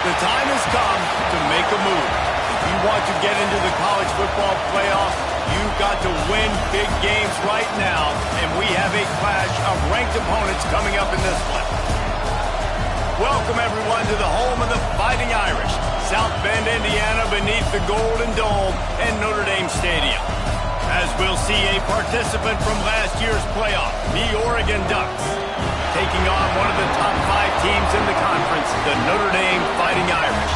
The time has come to make a move. If you want to get into the college football playoffs, you've got to win big games right now, and we have a clash of ranked opponents coming up in this one. Welcome, everyone, to the home of the Fighting Irish, South Bend, Indiana, beneath the Golden Dome and Notre Dame Stadium. As we'll see a participant from last year's playoff, the Oregon Ducks, taking on one of the top 5 teams in the conference, the Notre Dame Fighting Irish.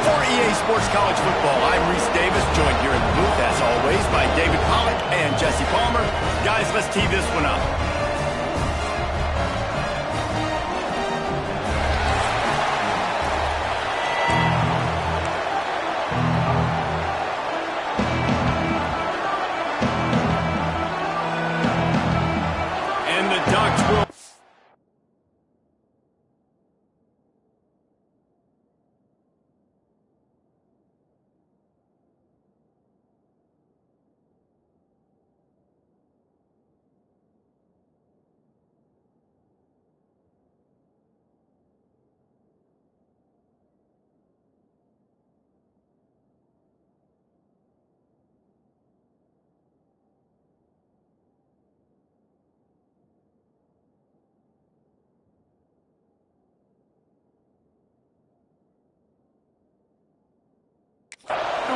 For EA Sports College Football, I'm Reese Davis, joined here in the booth, as always, by David Pollack and Jesse Palmer. Guys, let's tee this one up. And the Ducks will...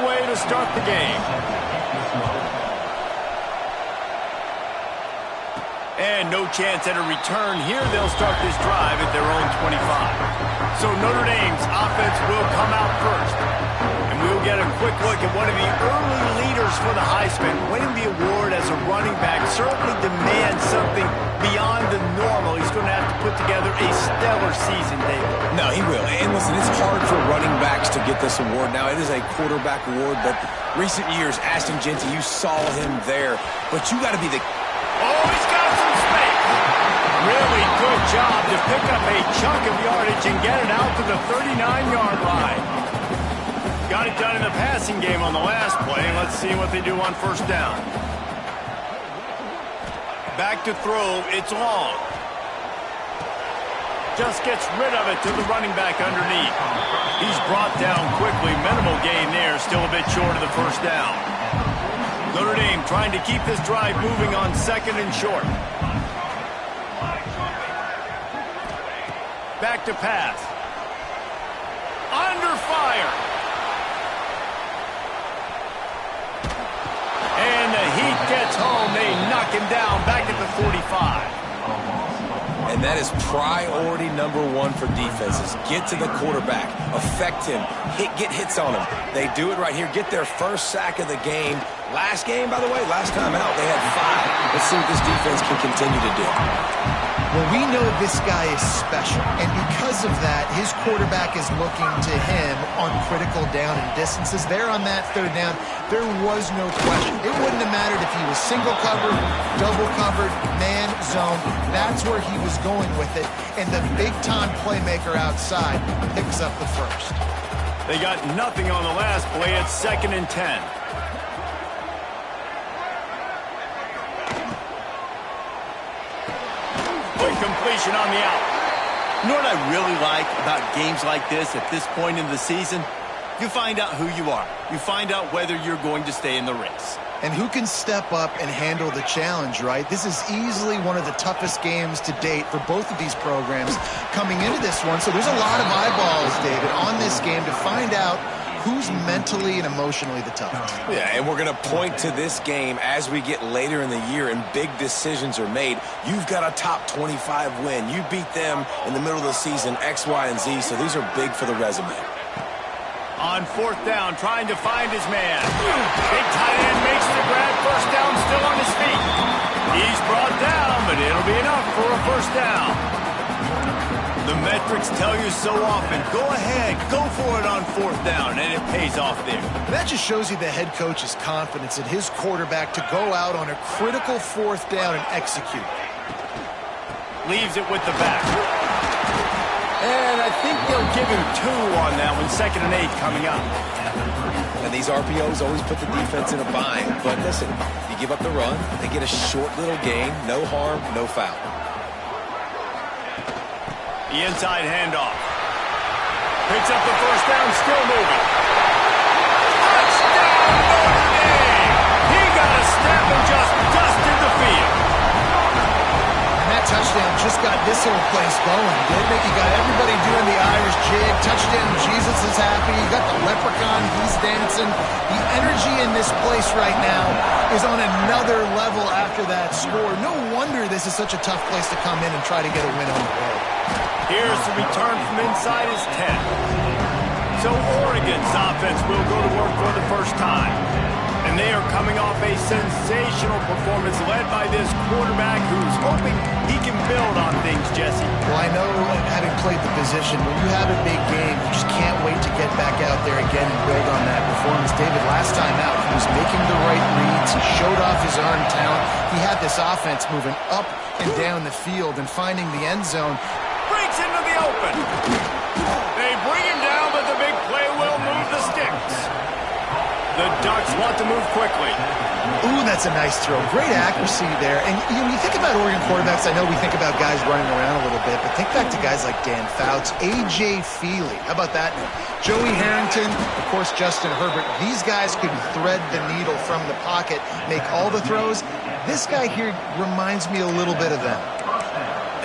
way to start the game. And no chance at a return here. They'll start this drive at their own 25. So Notre Dame's offense will come out first. And we'll get a quick look at one of the early leaders for the Heisman. Winning the award as a running back certainly demands something beyond the normal. He's going to have to put together a stellar season, David. No, he will. And listen, it's hard for running backs to get this award. Now, it is a quarterback award, but recent years, Ashton Jeanty, you saw him there. But you got to be the... Oh, he's got some space. Really good job to pick up a chunk of yardage and get it out to the 39-yard line. Got it done in the passing game on the last play. Let's see what they do on first down. Back to throw. It's long. Just gets rid of it to the running back underneath. He's brought down quickly. Minimal gain there. Still a bit short of the first down. Notre Dame trying to keep this drive moving on second and short. Back to pass. Under fire. And the heat gets home. They knock him down back at the 45. And that is priority number 1 for defenses. Get to the quarterback. Affect him. Get hits on him. They do it right here. Get their first sack of the game. Last game, by the way, last time out, they had 5. Let's see what this defense can continue to do. Well, we know this guy is special, and because of that, his quarterback is looking to him on critical down and distances. There on that third down, there was no question. It wouldn't have mattered if he was single covered, double covered, man, zone. That's where he was going with it, and the big-time playmaker outside picks up the first. They got nothing on the last play. It's 2nd and 10. Completion on the out. You know what I really like about games like this at this point in the season? You find out who you are. You find out whether you're going to stay in the race. And who can step up and handle the challenge, right? This is easily one of the toughest games to date for both of these programs coming into this one. So there's a lot of eyeballs, David, on this game to find out who's mentally and emotionally the toughest. Yeah, and we're going to point to this game as we get later in the year and big decisions are made. You've got a top 25 win. You beat them in the middle of the season, X, Y, and Z, so these are big for the resume. On fourth down, trying to find his man. Big tight end makes the grab. First down, still on his feet. He's brought down, but it'll be enough for a first down. The metrics tell you so often, go ahead, go for it on fourth down, and it pays off there. That just shows you the head coach's confidence in his quarterback to go out on a critical fourth down and execute. Leaves it with the back. And I think they'll give him 2 on that one, 2nd and 8 coming up. And these RPOs always put the defense in a bind. But listen, you give up the run, they get a short little gain, no harm, no foul. The inside handoff. Picks up the first down, still moving. Touchdown, Notre Dame! He got a step and just dusted the field. And that touchdown just got this whole place going, didn't it? You got everybody doing the Irish jig. Touchdown, Jesus is happy. You got the leprechaun, he's dancing. The energy in this place right now is on another level after that score. No wonder this is such a tough place to come in and try to get a win on the road. Here's the return from inside his 10. So Oregon's offense will go to work for the first time. And they are coming off a sensational performance led by this quarterback who's hoping he can build on things, Jesse. Well, I know, having played the position, when you have a big game, you just can't wait to get back out there again and build on that performance. David, last time out, he was making the right reads. He showed off his arm talent. He had this offense moving up and down the field and finding the end zone. Breaks into the open. They bring him down, but the big play will move the sticks. The Ducks want to move quickly. Ooh, that's a nice throw. Great accuracy there. And you think about Oregon quarterbacks, I know we think about guys running around a little bit, but think back to guys like Dan Fouts, A.J. Feely. How about that? Joey Harrington, of course, Justin Herbert. These guys could thread the needle from the pocket, make all the throws. This guy here reminds me a little bit of them.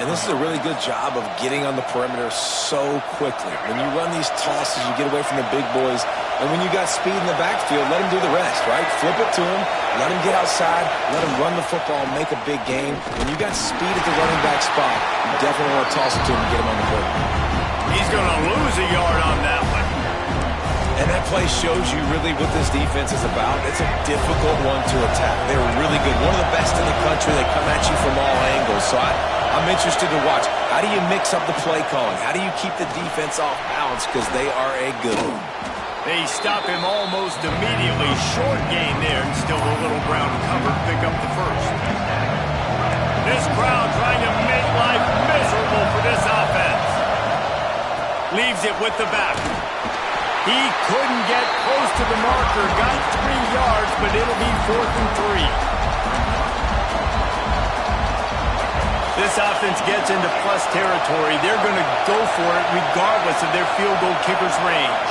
And this is a really good job of getting on the perimeter so quickly. When you run these tosses, you get away from the big boys. And when you got speed in the backfield, let him do the rest, right? Flip it to him, let him get outside, let him run the football, make a big game. When you got speed at the running back spot, you definitely want to toss it to him and get him on the board. He's going to lose a yard on that one. And that play shows you really what this defense is about. It's a difficult one to attack. They're really good. One of the best in the country. They come at you from all angles. So I'm interested to watch. How do you mix up the play calling? How do you keep the defense off balance? Because they are a good one. They stop him almost immediately. Short gain there, and still a little ground covered. Pick up the first. This crowd trying to make life miserable for this offense. Leaves it with the back. He couldn't get close to the marker. Got 3 yards, but it'll be 4th and 3. This offense gets into plus territory. They're going to go for it regardless of their field goal kicker's range.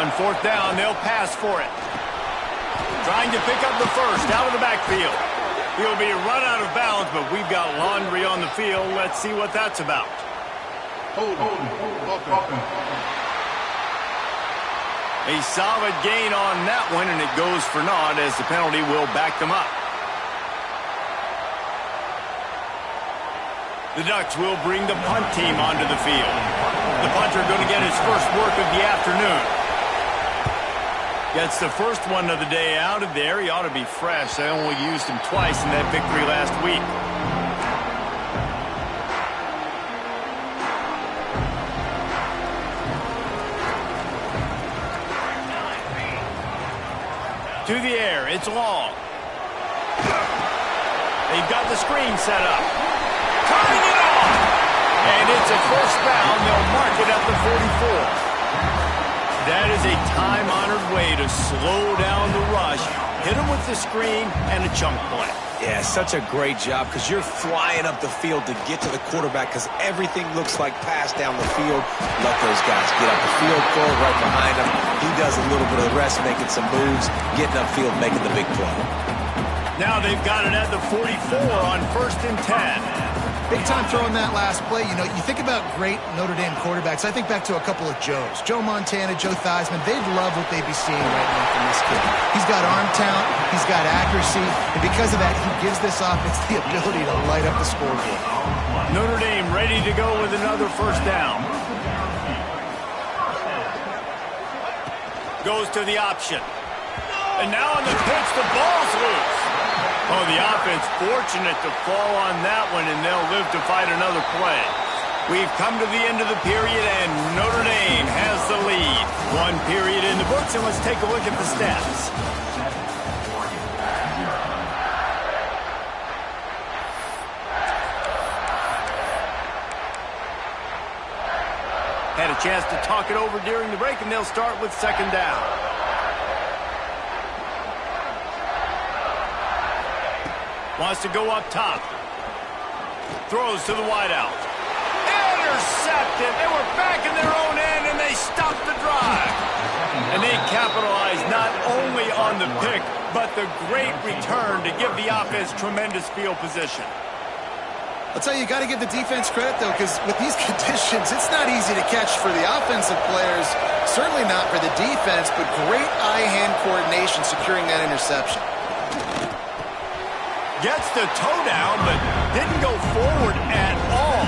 On 4th down, they'll pass for it. Trying to pick up the first out of the backfield. He'll be run out of bounds, but we've got laundry on the field. Let's see what that's about. A solid gain on that one, and it goes for naught as the penalty will back them up. The Ducks will bring the punt team onto the field. The punter going to get his first work of the afternoon. Gets the first one of the day out of there. He ought to be fresh. They only used him twice in that victory last week. To the air, it's long. They've got the screen set up. Turning it on! And it's a first down. They'll mark it at the 44. That is a time-honored way to slow down the rush. Hit him with the screen and a chunk play. Yeah, such a great job because you're flying up the field to get to the quarterback because everything looks like pass down the field. Let those guys get up the field, throw it right behind him. He does a little bit of the rest, making some moves, getting upfield, making the big play. Now they've got it at the 44 on 1st and 10. Big time throwing that last play. You know, you think about great Notre Dame quarterbacks. I think back to a couple of Joes. Joe Montana, Joe Theismann. They'd love what they'd be seeing right now from this kid. He's got arm talent. He's got accuracy. And because of that, he gives this offense the ability to light up the scoreboard. Notre Dame ready to go with another first down. Goes to the option. And now on the pitch, the ball's loose. Oh, the offense fortunate to fall on that one, and they'll live to fight another play. We've come to the end of the period, and Notre Dame has the lead. 1 period in the books, and let's take a look at the stats. Had a chance to talk it over during the break, and they'll start with 2nd down. Wants to go up top. Throws to the wideout. Intercepted. They were back in their own end, and they stopped the drive. And they capitalized not only on the pick, but the great return to give the offense tremendous field position. I'll tell you, you got to give the defense credit, though, because with these conditions, it's not easy to catch for the offensive players, certainly not for the defense, but great eye-hand coordination securing that interception. Gets the toe down, but didn't go forward at all.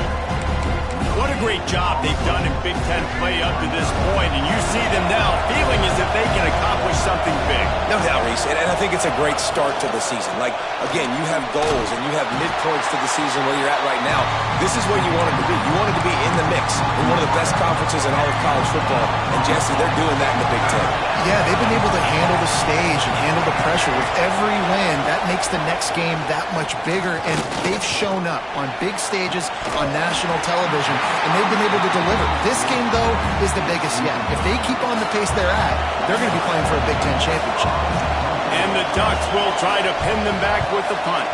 What a great job they've done in Big Ten play up to this point, and you see them now feeling as if they can accomplish something big. No doubt, Reese, and I think it's a great start to the season. Like, again, you have goals and you have midpoints to the season where you're at right now. This is where you wanted to be. You wanted to be in the mix in one of the best conferences in all of college football, and Jesse, they're doing that in the Big Ten. Yeah, they've been able to handle the stage and handle the pressure with every win. That makes the next game that much bigger, and they've shown up on big stages on national television, and they've been able to deliver. This game, though, is the biggest yet. If they keep on the pace they're at, they're going to be playing for a Big Ten championship. And the Ducks will try to pin them back with the punt.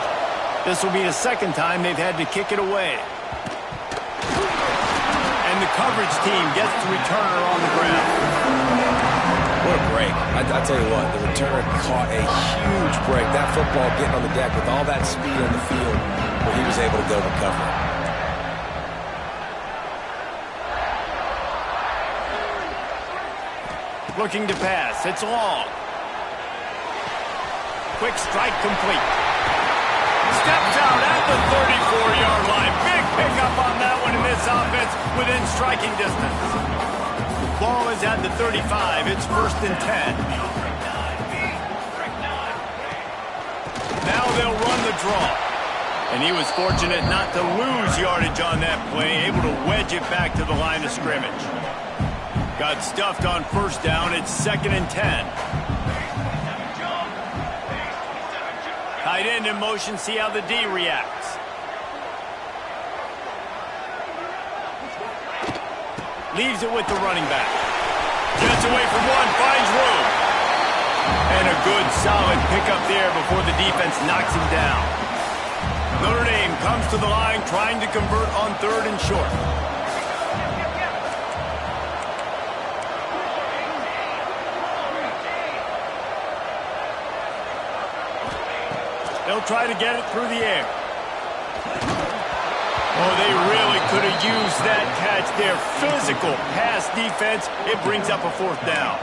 This will be the second time they've had to kick it away. And the coverage team gets the returner on the ground. What a break. I tell you what, the returner caught a huge break. That football getting on the deck with all that speed on the field where he was able to go recover it. Looking to pass. It's long. Quick strike complete. Steps out at the 34-yard line. Big pickup on that one in this offense within striking distance. Ball is at the 35. It's 1st and 10. Now they'll run the draw. And he was fortunate not to lose yardage on that play, able to wedge it back to the line of scrimmage. Got stuffed on 1st down. It's 2nd and 10. Tight end in motion. See how the D reacts. Leaves it with the running back. Gets away from one. Finds room. And a good solid pickup there before the defense knocks him down. Notre Dame comes to the line trying to convert on 3rd and short. They'll try to get it through the air. Oh, they really could have used that catch there. Physical pass defense. It brings up a 4th down.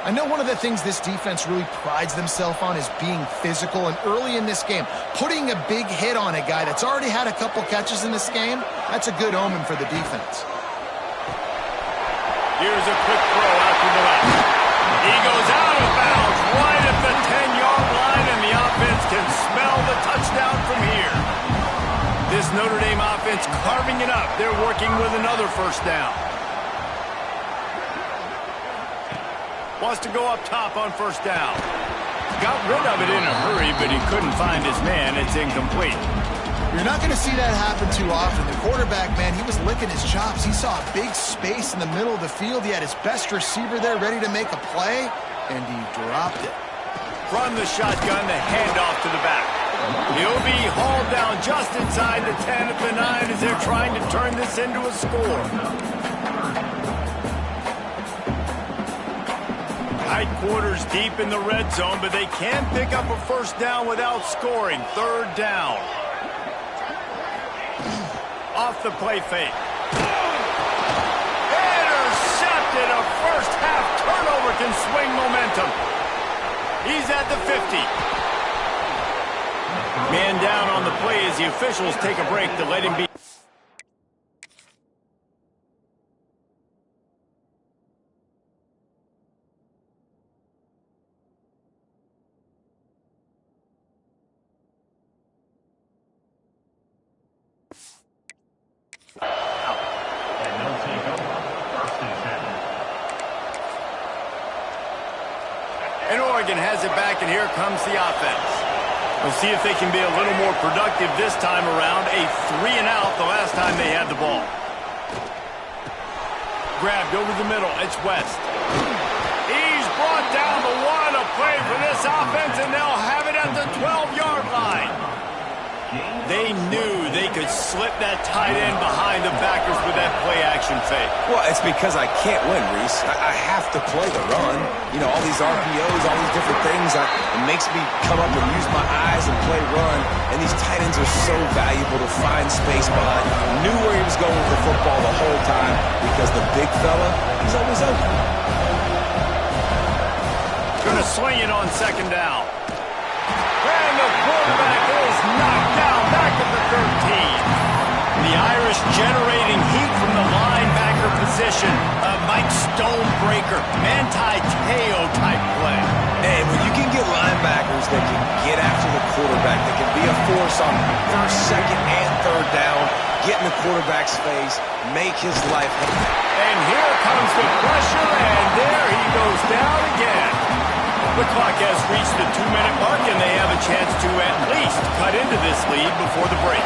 I know one of the things this defense really prides themselves on is being physical, and early in this game, putting a big hit on a guy that's already had a couple catches in this game, that's a good omen for the defense. Here's a quick throw out to the left. He goes out of bounds right at the 10-yard line, and the offense can smell the touchdown from here. This Notre Dame offense carving it up. They're working with another 1st down. Wants to go up top on 1st down. Got rid of it in a hurry, but he couldn't find his man. It's incomplete. You're not going to see that happen too often. The quarterback, man, he was licking his chops. He saw a big space in the middle of the field. He had his best receiver there ready to make a play, and he dropped it. From the shotgun, the handoff to the back. He'll be hauled down just inside the 10 at the 9 as they're trying to turn this into a score. Tight quarters deep in the red zone, but they can pick up a 1st down without scoring. 3rd down. Off the play fake. Intercepted. A first-half turnover can swing momentum. He's at the 50. Man down on the play as the officials take a break to let him be. And Oregon has it back, and here comes the offense. We'll see if they can be a little more productive this time around. A 3-and-out the last time they had the ball. Grabbed over the middle. It's West. He's brought down, but what a play for this offense, and they'll have it at the 12-yard line. They knew they could slip that tight end behind the backers with that play-action fake. Well, it's because I can't win, Reese. I have to play the run. You know, all these RPOs, all these different things, it makes me come up and use my eyes and play run. And these tight ends are so valuable to find space behind. Knew where he was going with the football the whole time because the big fella, he's always open. Gonna swing it on second down. And the quarterback is knocked down back at the 13. The Irish generating heat from the linebacker position. A Mike Stonebreaker, Manti-Teo type play. And when you can get linebackers that can get after the quarterback, that can be a force on first, second, and third down, get in the quarterback's face, make his life hard. And here comes the pressure, and there he goes down again. The clock has reached the 2-minute mark, and they have a chance to at least cut into this lead before the break.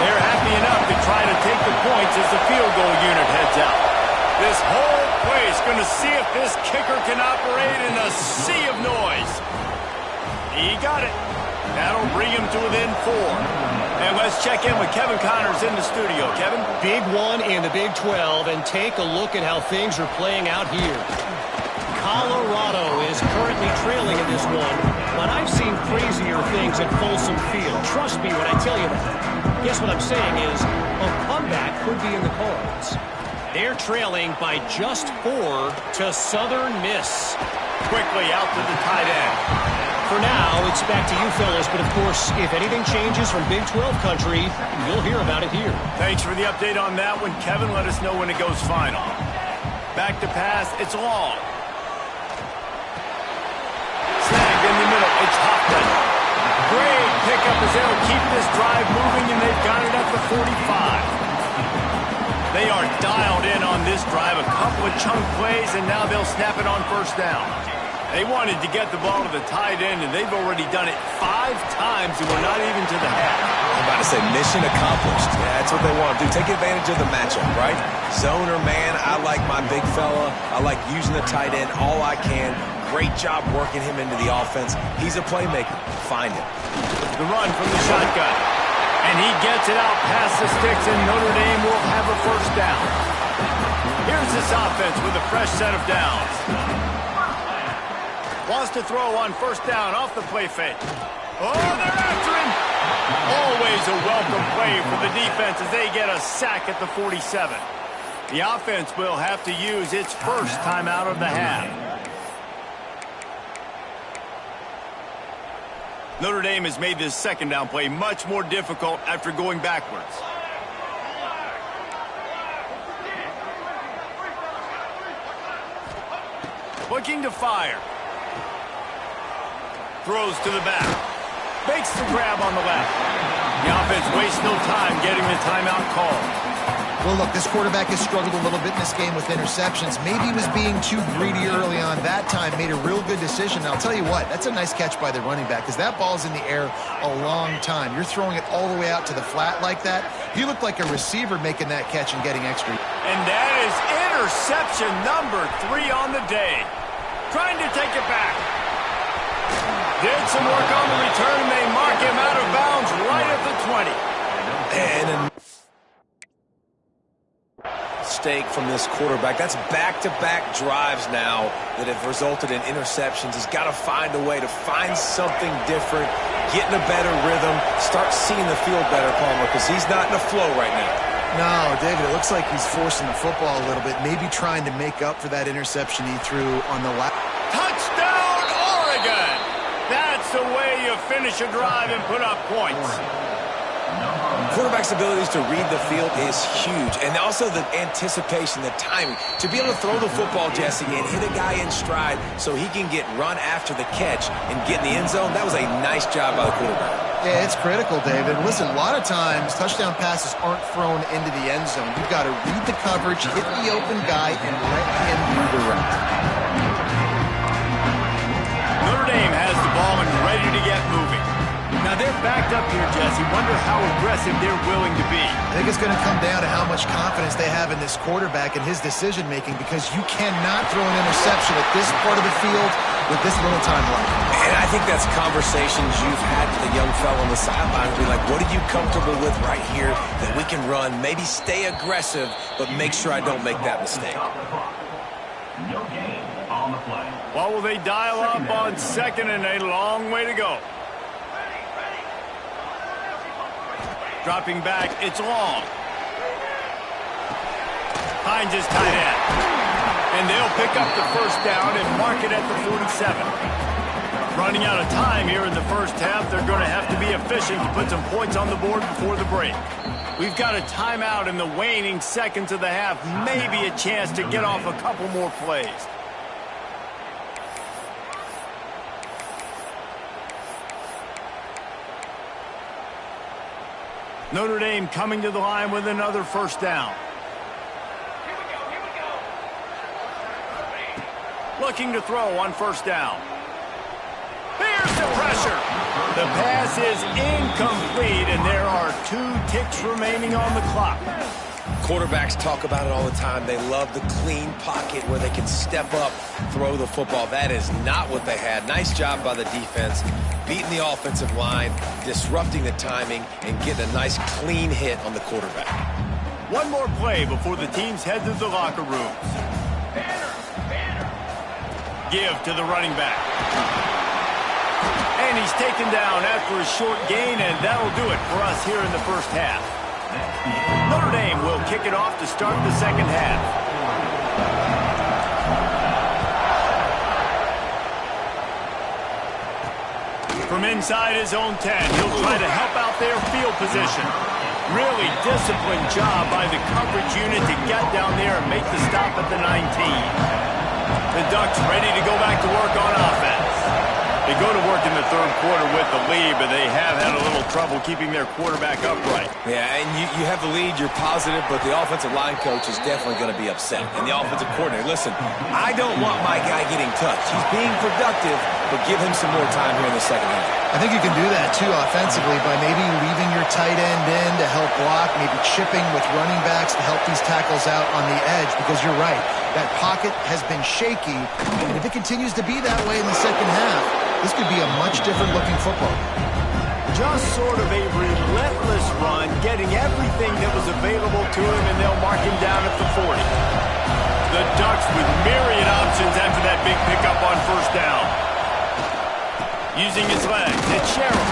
They're happy enough to try to take the points as the field goal unit heads out. This whole place going to see if this kicker can operate in a sea of noise. He got it. That'll bring him to within 4. And let's check in with Kevin Connors in the studio. Kevin? Big one in the Big 12, and take a look at how things are playing out here. Colorado is currently trailing in this one, but I've seen crazier things at Folsom Field. Trust me when I tell you that. Guess what I'm saying is a comeback could be in the cards. They're trailing by just 4 to Southern Miss. Quickly out to the tight end. For now, it's back to you fellas, but of course, if anything changes from Big 12 country, you'll hear about it here. Thanks for the update on that one, Kevin. Let us know when it goes final. Back to pass. It's long. Snagged in the middle. It's Hoffman. Great pickup as they'll keep this drive moving, and they've got it at the 45. They are dialed in on this drive. A couple of chunk plays, and now they'll snap it on first down. They wanted to get the ball to the tight end, and they've already done it 5 times, and we're not even to the half. I'm about to say mission accomplished. Yeah, that's what they want to do. Take advantage of the matchup, right? Zone or man, I like my big fella. I like using the tight end all I can. Great job working him into the offense. He's a playmaker. Find him. The run from the shotgun. And he gets it out past the sticks, and Notre Dame will have a first down. Here's this offense with a fresh set of downs. Wants to throw on first down off the play fake. Oh, they're after him. Always a welcome play for the defense as they get a sack at the 47. The offense will have to use its first timeout of the half. Notre Dame has made this second down play much more difficult after going backwards. Looking to fire. Throws to the back. Makes the grab on the left. The offense wastes no time getting the timeout called. Well, look, this quarterback has struggled a little bit in this game with interceptions. Maybe he was being too greedy early on that time, made a real good decision. And I'll tell you what, that's a nice catch by the running back because that ball's in the air a long time. You're throwing it all the way out to the flat like that. You look like a receiver making that catch and getting extra. And that is interception number 3 on the day. Trying to take it back. Did some work on the return, and they mark him out of bounds right at the 20. And mistake from this quarterback. That's back-to-back drives now that have resulted in interceptions. He's got to find a way to find something different, get in a better rhythm, start seeing the field better, Palmer, because he's not in a flow right now. No, David, it looks like he's forcing the football a little bit, maybe trying to make up for that interception he threw on the last. Touchdown, Oregon! That's the way you finish a drive and put up points. Quarterback's abilities to read the field is huge, and also the anticipation, the timing. To be able to throw the football, Jesse, and hit a guy in stride so he can get run after the catch and get in the end zone, that was a nice job by the quarterback. Yeah, it's critical, David. Listen, a lot of times touchdown passes aren't thrown into the end zone. You've got to read the coverage, hit the open guy, and let him do the rest. Notre Dame has the ball and ready to get moving. Now they're backed up here, Jesse. Wonder how aggressive they're willing to be. I think it's going to come down to how much confidence they have in this quarterback and his decision-making, because you cannot throw an interception at this part of the field with this little time left. And I think that's conversations you've had with a young fellow on the sideline. Be like, what are you comfortable with right here that we can run? Maybe stay aggressive, but make sure I don't make that mistake. No gain on the play. What will they dial up on second and a long way to go? Dropping back, it's long. Finds his tight end. And they'll pick up the first down and mark it at the 47. Running out of time here in the first half. They're going to have to be efficient to put some points on the board before the break. We've got a timeout in the waning seconds of the half. Maybe a chance to get off a couple more plays. Notre Dame coming to the line with another first down. Looking to throw on first down. There's the pressure. The pass is incomplete, and there are 2 ticks remaining on the clock. Quarterbacks talk about it all the time. They love the clean pocket where they can step up, throw the football. That is not what they had. Nice job by the defense, beating the offensive line, disrupting the timing, and getting a nice clean hit on the quarterback. One more play before the teams head to the locker rooms. Give to the running back. And he's taken down after a short gain, and that'll do it for us here in the first half. Notre Dame will kick it off to start the second half. From inside his own 10, he'll try to help out their field position. Really disciplined job by the coverage unit to get down there and make the stop at the 19. The Ducks ready to go back to work on offense. They go to work in the third quarter with the lead, but they have had a little trouble keeping their quarterback upright. Yeah, and you have the lead, you're positive, but the offensive line coach is definitely going to be upset. And the offensive coordinator, listen, I don't want my guy getting touched. He's being productive, but give him some more time here in the second half. I think you can do that, too, offensively, by maybe leaving your tight end in to help block, maybe chipping with running backs to help these tackles out on the edge, because you're right. That pocket has been shaky, and if it continues to be that way in the second half, this could be a much different-looking football. Just sort of a relentless run, getting everything that was available to him, and they'll mark him down at the 40. The Ducks with myriad options after that big pickup on first down. Using his legs, it's Sherrill.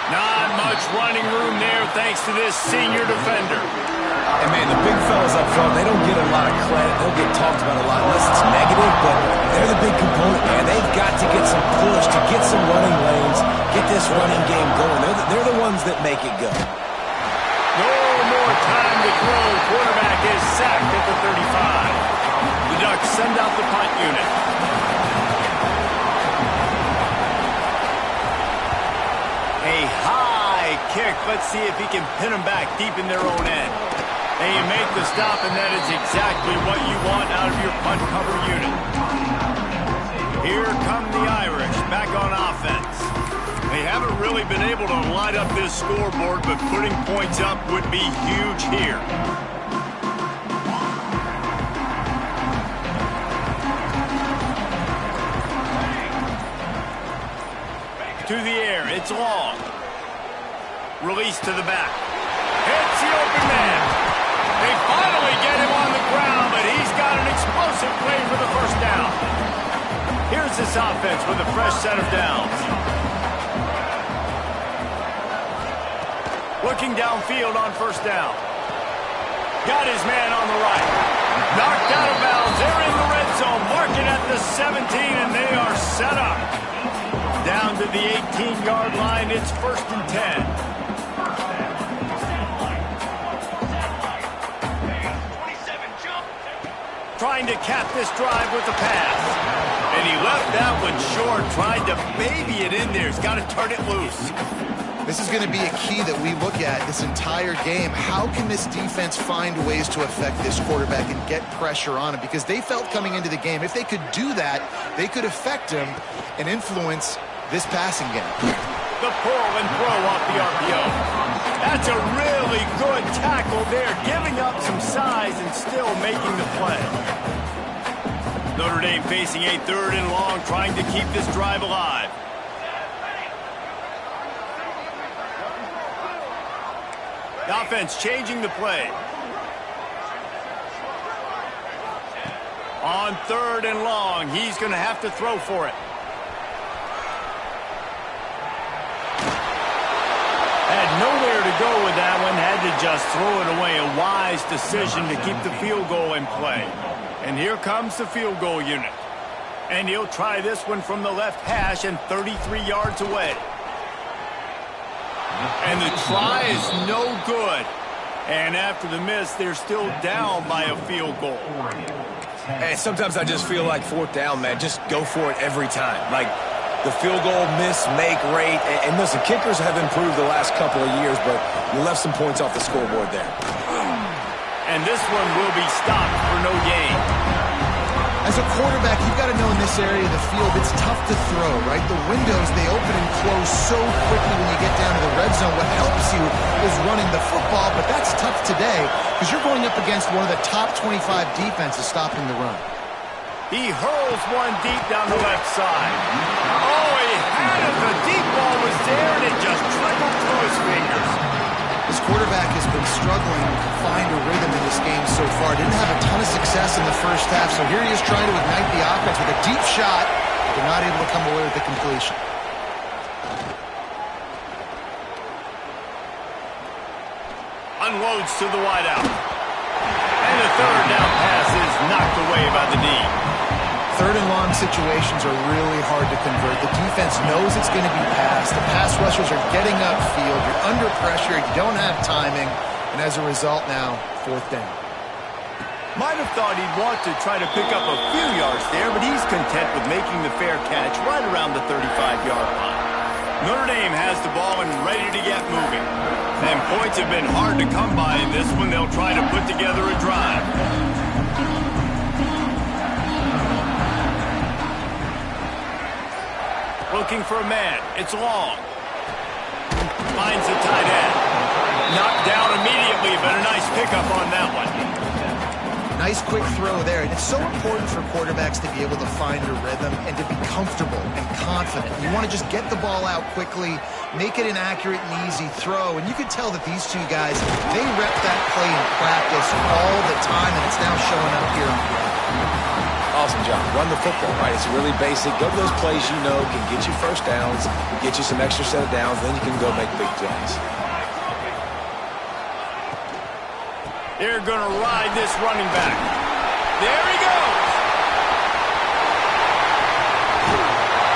Not much running room there thanks to this senior defender. And, man, the big fellas up front, they don't get a lot of credit. They'll get talked about a lot unless it's negative, but they're the big component, man. They've got to get some push, to get some running lanes, get this running game going. They're the ones that make it go. No more time to throw. Quarterback is sacked at the 35. The Ducks send out the punt unit. A high kick. Let's see if he can pin them back deep in their own end. And you make the stop, and that is exactly what you want out of your punt cover unit. Here come the Irish back on offense. They haven't really been able to light up this scoreboard, but putting points up would be huge here. To the air, it's long. Release to the back. Hits the open man. They finally get him on the ground, but he's got an explosive play for the first down. Here's this offense with a fresh set of downs. Looking downfield on first down. Got his man on the right. Knocked out of bounds. They're in the red zone. Marking at the 17, and they are set up. Down to the 18-yard line. It's 1st and 10. Trying to cap this drive with the pass. And he left that one short, trying to baby it in there. He's got to turn it loose. This is going to be a key that we look at this entire game. How can this defense find ways to affect this quarterback and get pressure on him? Because they felt coming into the game, if they could do that, they could affect him and influence this passing game. The pull and throw off the RPO. That's a really good tackle there, giving up some size and still making the play. Notre Dame facing a 3rd and long, trying to keep this drive alive. The offense changing the play. On 3rd and long, he's going to have to throw for it. Had nowhere to go with that one, had to just throw it away. A wise decision to keep the field goal in play. And here comes the field goal unit. And he'll try this one from the left hash and 33 yards away. And the try is no good. And after the miss, they're still down by a field goal. And sometimes I just feel like 4th down, man, just go for it every time. Like the field goal miss, make rate. And listen, kickers have improved the last couple of years, but you left some points off the scoreboard there. And this one will be stopped for no gain. As a quarterback, you've got to know in this area of the field, it's tough to throw, right? The windows, they open and close so quickly when you get down to the red zone. What helps you is running the football, but that's tough today because you're going up against one of the top 25 defenses stopping the run. He hurls one deep down the left side. Oh, he had it. The deep ball was there, and it just trickled through his fingers. This quarterback has been struggling to find a rhythm in this game so far. Didn't have a ton of success in the first half, so here he is trying to ignite the offense with a deep shot, but not able to come away with the completion. Unloads to the wideout. And the 3rd down pass is knocked away by the D. 3rd and long situations are really hard to convert. The defense knows it's going to be passed. The pass rushers are getting upfield. You're under pressure. You don't have timing. And as a result now, 4th down. Might have thought he'd want to try to pick up a few yards there, but he's content with making the fair catch right around the 35-yard line. Notre Dame has the ball and ready to get moving. And points have been hard to come by in this one. They'll try to put together a drive. Looking for a man. It's long. Finds the tight end. Knocked down immediately, but a nice pickup on that one. Nice quick throw there. And it's so important for quarterbacks to be able to find a rhythm and to be comfortable and confident. You want to just get the ball out quickly, make it an accurate and easy throw. And you can tell that these two guys, they rep that play in practice all the time, and it's now showing up here. Awesome job. Run the football, right? It's really basic. Go to those plays you know can get you first downs, get you some extra set of downs, then you can go make big plays. They're going to ride this running back. There he goes.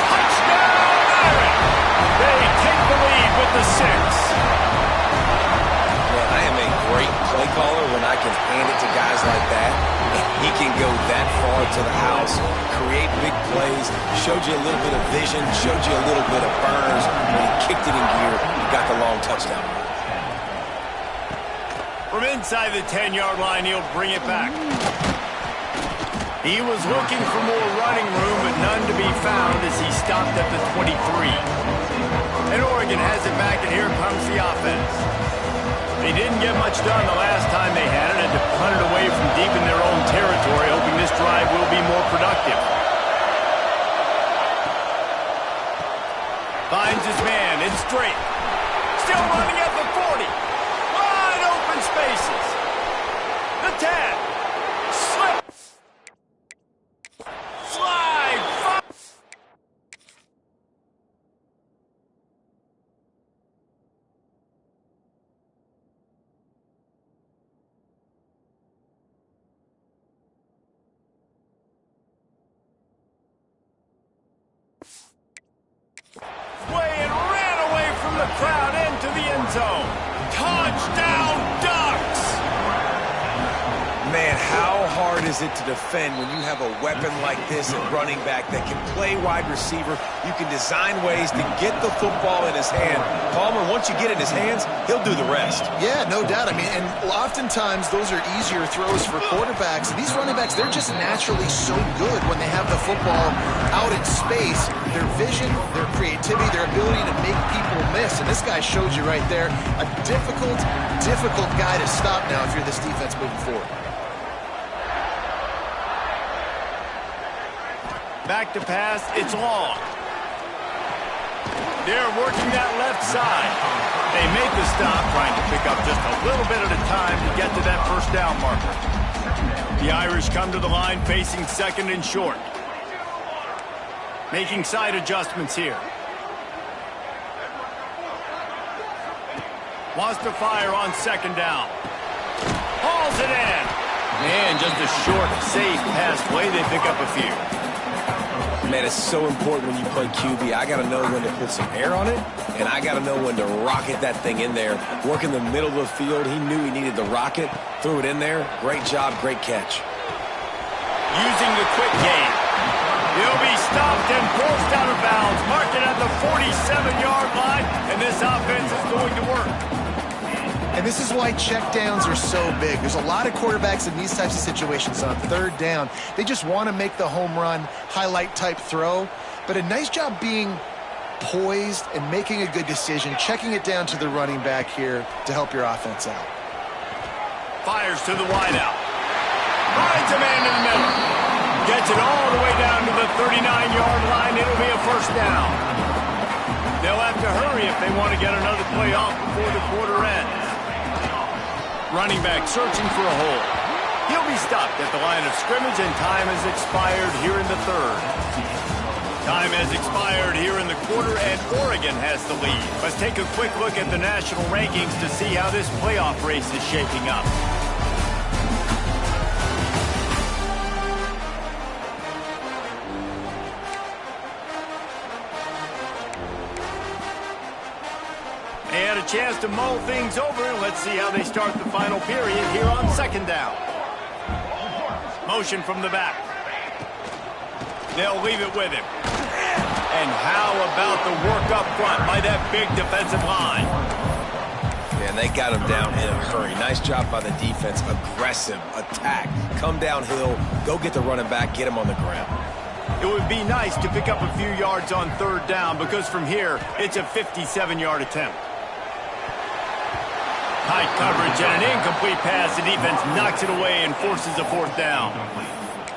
Touchdown, Irish. They take the lead with the 6. Man, I am a great play caller when I can hand it to guys like that. He can go that far to the house, create big plays, showed you a little bit of vision, showed you a little bit of burns. When he kicked it in gear, he got the long touchdown. From inside the 10-yard line, he'll bring it back. He was looking for more running room, but none to be found as he stopped at the 23. And Oregon has it back, and here comes the offense. They didn't get much done the last time they had it, and to punt it away from deep in their own territory, hoping this drive will be more productive. Finds his man, it's straight. Still running at the 40. Wide open spaces. The 10. Slip. Slide. And ran away from the crowd into the end zone. Touchdown, Ducks! Man, how hard is it to defend when you have a weapon like this at running back that can play wide receiver? You can design ways to get the football in his hand. Palmer, once you get it in his hands, he'll do the rest. Yeah, no doubt. I mean, and oftentimes those are easier throws for quarterbacks. And these running backs, they're just naturally so good when they have the football out in space. Their vision, their creativity, their ability to make people miss. And this guy showed you right there, a difficult guy to stop now if you're this defense moving forward. Back to pass, it's long. They're working that left side. They make the stop, trying to pick up just a little bit at a time to get to that first down marker. The Irish come to the line facing second and short. Making side adjustments here. Wants to fire on second down. Hauls it in. Man, just a short, safe pass play. They pick up a few. Man, it's so important when you play QB. I got to know when to put some air on it, and I got to know when to rocket that thing in there. Work in the middle of the field. He knew he needed the rocket. Threw it in there. Great job, great catch. Using the quick game. He'll be stopped and forced out of bounds. Marked it at the 47-yard line, and this offense is going to work. And this is why checkdowns are so big. There's a lot of quarterbacks in these types of situations on third down. They just want to make the home run, highlight-type throw. But a nice job being poised and making a good decision, checking it down to the running back here to help your offense out. Fires to the wideout. Finds a man in the middle. Gets it all the way down to the 39-yard line. It'll be a first down. They'll have to hurry if they want to get another play off before the quarter ends. Running back searching for a hole. He'll be stopped at the line of scrimmage, and time has expired here in the third. Time has expired here in the quarter, and Oregon has the lead. Let's take a quick look at the national rankings to see how this playoff race is shaping up. They had a chance to mull things over. Let's see how they start the final period here on second down. Motion from the back. They'll leave it with him. And how about the work up front by that big defensive line? Yeah, they got him down in a hurry. Nice job by the defense. Aggressive attack. Come downhill. Go get the running back. Get him on the ground. It would be nice to pick up a few yards on third down because from here, it's a 57-yard attempt. High coverage and an incomplete pass. The defense knocks it away and forces a fourth down.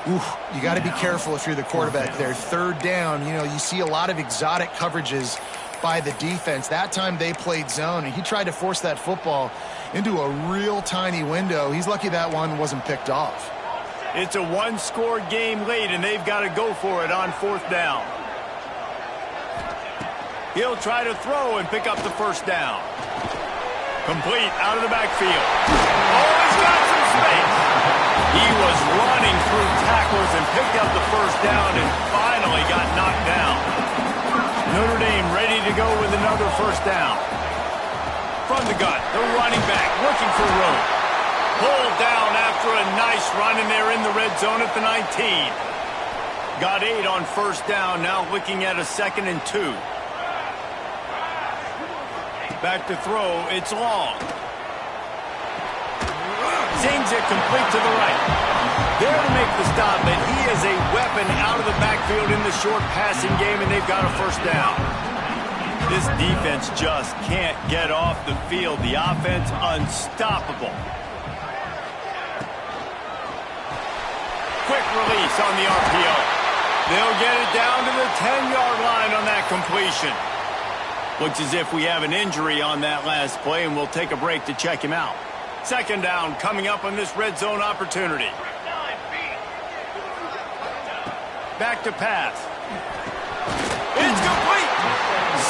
Oof, you got to be careful if you're the quarterback there. Third down, you know, you see a lot of exotic coverages by the defense. That time they played zone, and he tried to force that football into a real tiny window. He's lucky that one wasn't picked off. It's a one-score game late, and they've got to go for it on fourth down. He'll try to throw and pick up the first down. Complete out of the backfield. Oh, he's got some space. He was running through tackles and picked up the first down and finally got knocked down. Notre Dame ready to go with another first down. From the gun, the running back looking for room. Pulled down after a nice run, and they're in the red zone at the 19. Got 8 on first down, now looking at a 2nd and 2. Back to throw, it's long. Zings it complete to the right. There to make the stop, but he is a weapon out of the backfield in the short passing game, and they've got a first down. This defense just can't get off the field. The offense unstoppable. Quick release on the RPO. They'll get it down to the 10-yard line on that completion. Looks as if we have an injury on that last play, and we'll take a break to check him out. Second down coming up on this red zone opportunity. Back to pass. It's complete.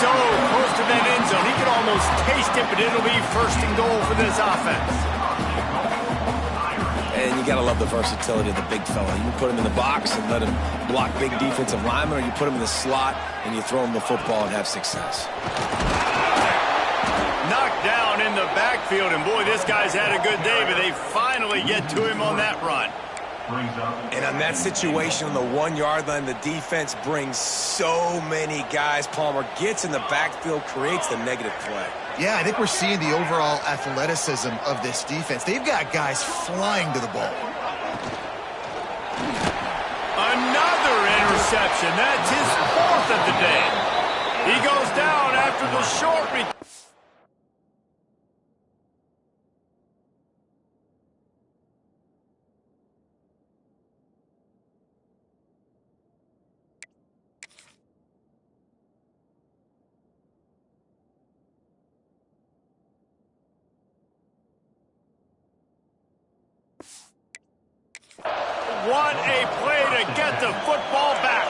So close to that end zone. He could almost taste it, but it'll be first and goal for this offense. And you got to love the versatility of the big fella. You can put him in the box and let him block big defensive linemen, or you put him in the slot and you throw him the football and have success. Knocked down in the backfield, and boy, this guy's had a good day, but they finally get to him on that run. brings up. And on that situation on the 1 yard line, the defense brings so many guys. Palmer gets in the backfield, creates the negative play. Yeah, I think we're seeing the overall athleticism of this defense. They've got guys flying to the ball. Another interception. That's his 4th of the day. He goes down after the short return. What a play to get the football back.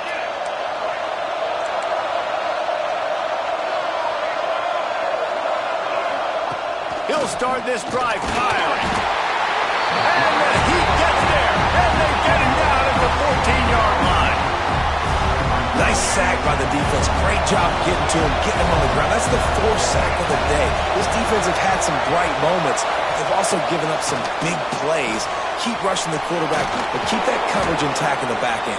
He'll start this drive firing. And he gets there. And they get him down at the 14-yard line. Nice sack by the defense. Great job getting to him, getting him on the ground. That's the 4th sack of the day. This defense have had some bright moments. They've also given up some big plays. Keep rushing the quarterback, but keep that coverage intact in the back end.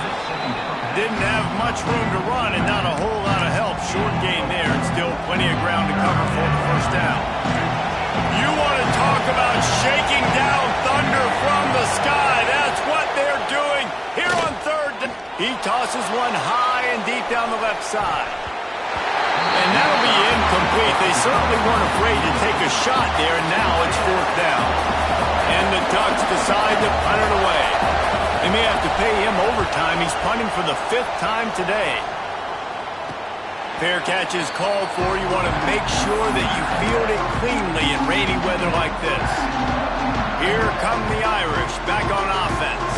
Didn't have much room to run and not a whole lot of help. Short gain there and still plenty of ground to cover for the first down. You want to talk about shaking down thunder from the sky. That's what they're doing here on 3rd. He tosses one high and deep down the left side. And that'll be incomplete. They certainly weren't afraid to take a shot there, and now it's 4th down. And the Ducks decide to punt it away. They may have to pay him overtime. He's punting for the 5th time today. Fair catch is called for. You want to make sure that you field it cleanly in rainy weather like this. Here come the Irish back on offense.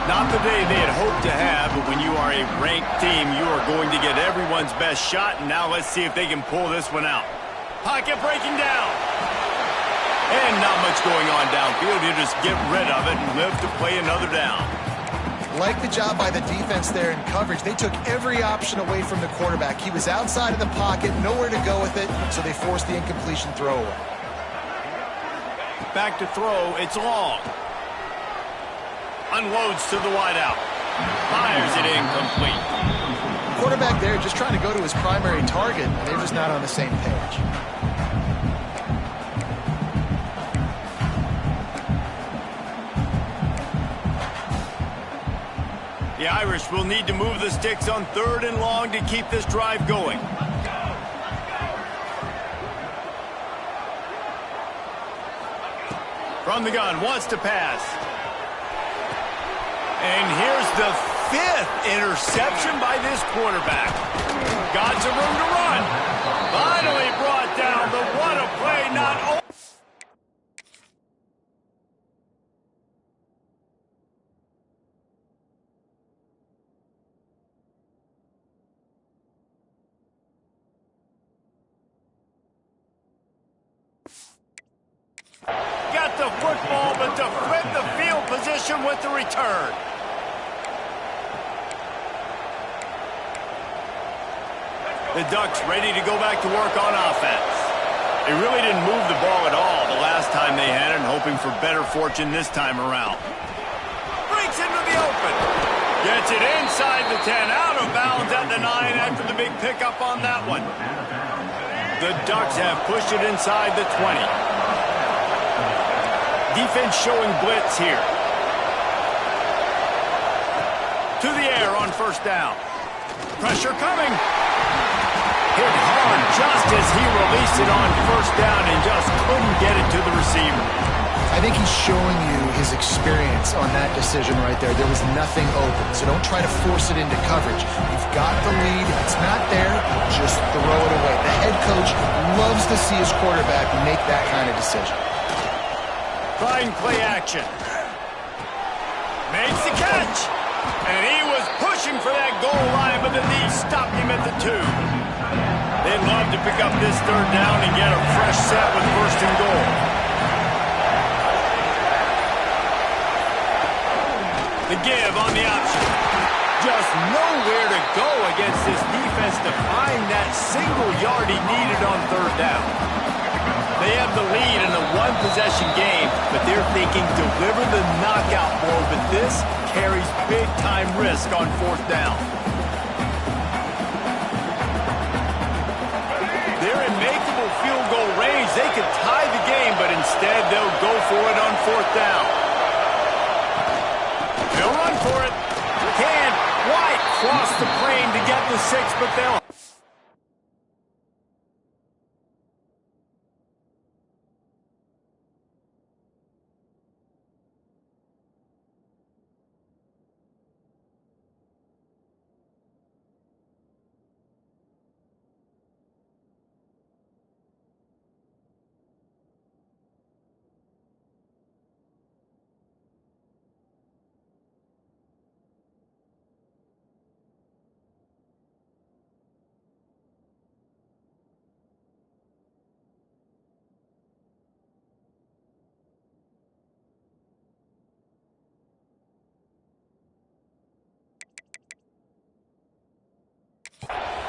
Not the day they had hoped to have, but when you are a ranked team, you are going to get everyone's best shot. And now let's see if they can pull this one out. Pocket breaking down. And not much going on downfield. You just get rid of it and live to play another down. Like the job by the defense there in coverage. They took every option away from the quarterback. He was outside of the pocket, nowhere to go with it, so they forced the incompletion throwaway. Back to throw. It's long. Unloads to the wideout. Fires it incomplete. Quarterback there just trying to go to his primary target. They're just not on the same page. The Irish will need to move the sticks on 3rd and long to keep this drive going. From the gun, wants to pass. And here's the 5th interception by this quarterback. Got some room to run. Finally brought down. The what a play, not over. Got the football, but to flip the field position with the return. The Ducks ready to go back to work on offense. They really didn't move the ball at all the last time they had it, and hoping for better fortune this time around. Breaks into the open. Gets it inside the 10, out of bounds at the 9 after the big pickup on that one. The Ducks have pushed it inside the 20. Defense showing blitz here. To the air on 1st down. Pressure coming. Hit hard just as he released it on 1st down and just couldn't get it to the receiver. I think he's showing you his experience on that decision right there. There was nothing open, so don't try to force it into coverage. You've got the lead. If it's not there, just throw it away. The head coach loves to see his quarterback make that kind of decision. Trying play action. Makes the catch. And he was pushing for that goal line, but the knee stopped him at the 2. They'd love to pick up this 3rd down and get a fresh set with 1st and goal. The give on the option. Just nowhere to go against this defense to find that single yard he needed on 3rd down. They have the lead in a one-possession game, but they're thinking deliver the knockout blow, but this carries big-time risk on fourth down. They're in makeable field goal range. They could tie the game, but instead they'll go for it on fourth down. They'll run for it. Can White cross the plane to get the 6, but they'll...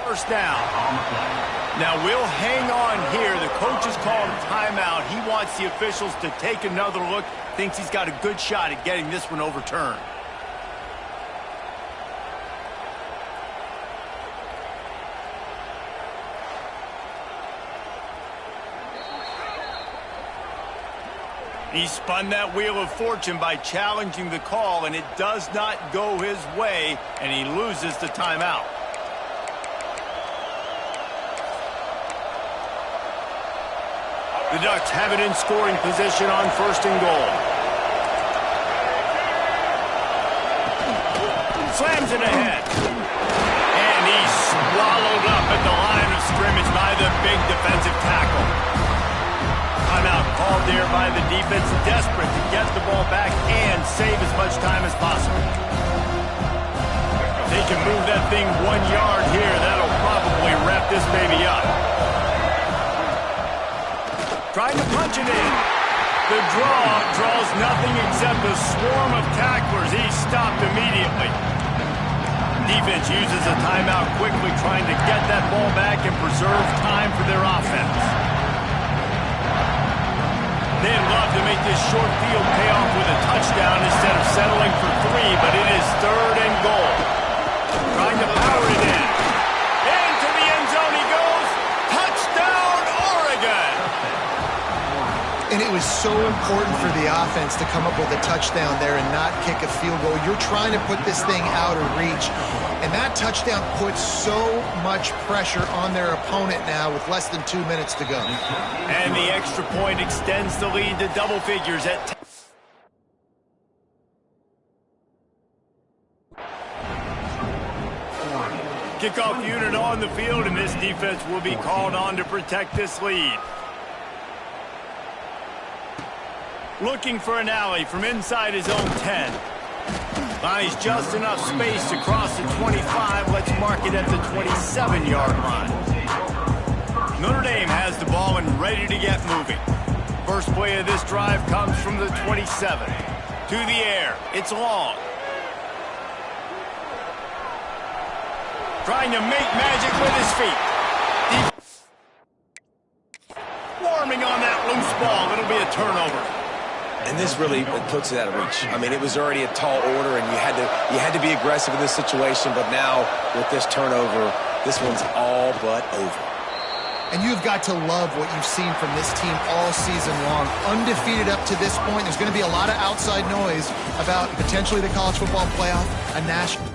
First down. Now we'll hang on here. The coach has called a timeout. He wants the officials to take another look. Thinks he's got a good shot at getting this one overturned. He spun that wheel of fortune by challenging the call, and it does not go his way, and he loses the timeout. The Ducks have it in scoring position on first and goal. Slams it ahead. And he's swallowed up at the line of scrimmage by the big defensive tackle. Timeout called there by the defense, desperate to get the ball back and save as much time as possible. They can move that thing 1 yard here. That'll probably wrap this baby up. Trying to punch it in. The draw draws nothing except a swarm of tacklers. He's stopped immediately. Defense uses a timeout quickly, trying to get that ball back and preserve time for their offense. They'd love to make this short field pay off with a touchdown instead of settling for 3, but it is third and goal. Trying to power it in. Into the end zone he goes. Touchdown, Oregon! And it was so important for the offense to come up with a touchdown there and not kick a field goal. You're trying to put this thing out of reach. And that touchdown puts so much pressure on their opponent now with less than 2 minutes to go. And the extra point extends the lead to double figures at 10. Kickoff unit on the field, and this defense will be called on to protect this lead. Looking for an alley from inside his own 10. Finds just enough space to cross the 25. Let's mark it at the 27-yard line. Notre Dame has the ball and ready to get moving. First play of this drive comes from the 27. To the air. It's long. Trying to make magic with his feet. Warming on that loose ball. It'll be a turnover. And this really puts it out of reach. I mean, it was already a tall order, and you had to be aggressive in this situation. But now, with this turnover, this one's all but over. And you've got to love what you've seen from this team all season long. Undefeated up to this point. There's going to be a lot of outside noise about potentially the college football playoff, a national...